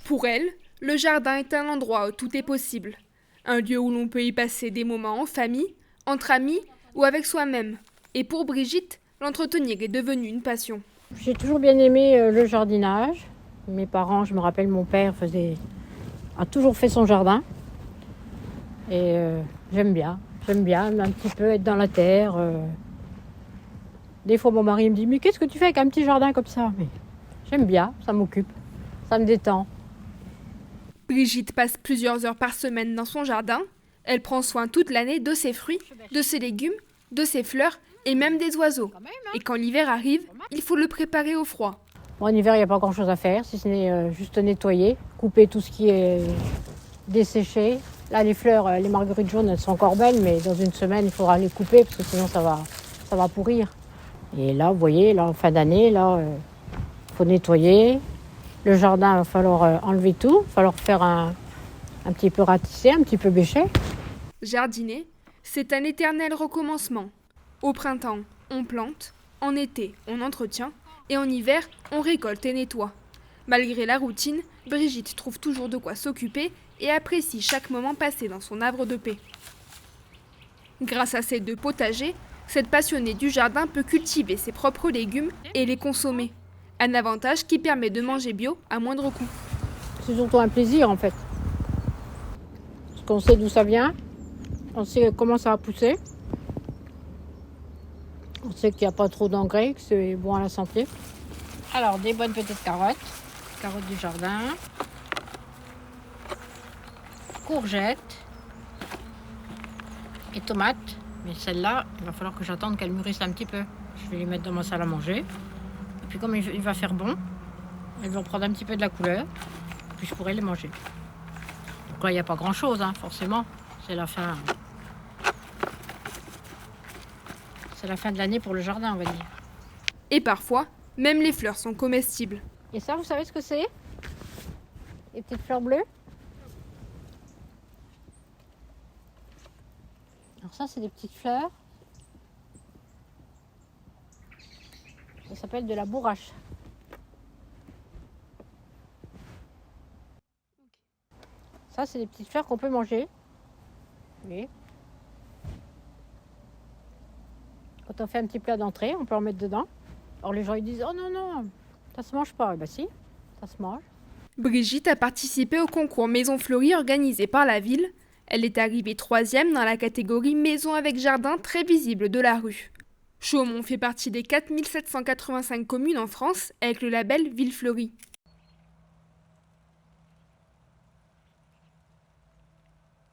Pour elle, le jardin est un endroit où tout est possible. Un lieu où l'on peut y passer des moments en famille, entre amis ou avec soi-même. Et pour Brigitte, l'entretenir est devenu une passion. J'ai toujours bien aimé le jardinage. Mes parents, je me rappelle, mon père a toujours fait son jardin. Et j'aime bien un petit peu être dans la terre. Des fois, mon mari me dit « Mais qu'est-ce que tu fais avec un petit jardin comme ça ?» Mais j'aime bien, ça m'occupe, ça me détend. Brigitte passe plusieurs heures par semaine dans son jardin. Elle prend soin toute l'année de ses fruits, de ses légumes, de ses fleurs et même des oiseaux. Et quand l'hiver arrive, il faut le préparer au froid. Bon, en hiver, il n'y a pas grand-chose à faire, si ce n'est juste nettoyer, couper tout ce qui est desséché. Là, les fleurs, les marguerites jaunes, elles sont encore belles, mais dans une semaine, il faudra les couper parce que sinon, ça va pourrir. Et là, vous voyez, là, en fin d'année, il faut nettoyer. Le jardin, il va falloir enlever tout, il va falloir faire un petit peu ratisser, un petit peu bêcher. Jardiner, c'est un éternel recommencement. Au printemps, on plante, en été, on entretient, et en hiver, on récolte et nettoie. Malgré la routine, Brigitte trouve toujours de quoi s'occuper et apprécie chaque moment passé dans son havre de paix. Grâce à ses 2 potagers, cette passionnée du jardin peut cultiver ses propres légumes et les consommer. Un avantage qui permet de manger bio à moindre coût. C'est surtout un plaisir en fait. Parce qu'on sait d'où ça vient, on sait comment ça va pousser. On sait qu'il n'y a pas trop d'engrais, que c'est bon à la santé. Alors, des bonnes petites carottes du jardin, courgettes et tomates. Mais celle-là, il va falloir que j'attende qu'elle mûrisse un petit peu. Je vais les mettre dans ma salle à manger. Et puis comme il va faire bon, elles vont prendre un petit peu de la couleur. Puis je pourrai les manger. Donc là, il n'y a pas grand-chose, forcément. C'est la fin. C'est la fin de l'année pour le jardin, on va dire. Et parfois, même les fleurs sont comestibles. Et ça, vous savez ce que c'est? Les petites fleurs bleues. Alors ça, c'est des petites fleurs. Ça s'appelle de la bourrache. Ça, c'est des petites fleurs qu'on peut manger. Oui. Quand on fait un petit plat d'entrée, on peut en mettre dedans. Alors les gens ils disent « Oh non, non, ça se mange pas. » Ben si, ça se mange. Brigitte a participé au concours Maison Fleurie organisé par la ville. Elle est arrivée 3e dans la catégorie Maison avec jardin très visible de la rue. Chaumont fait partie des 4785 communes en France avec le label Ville Fleurie.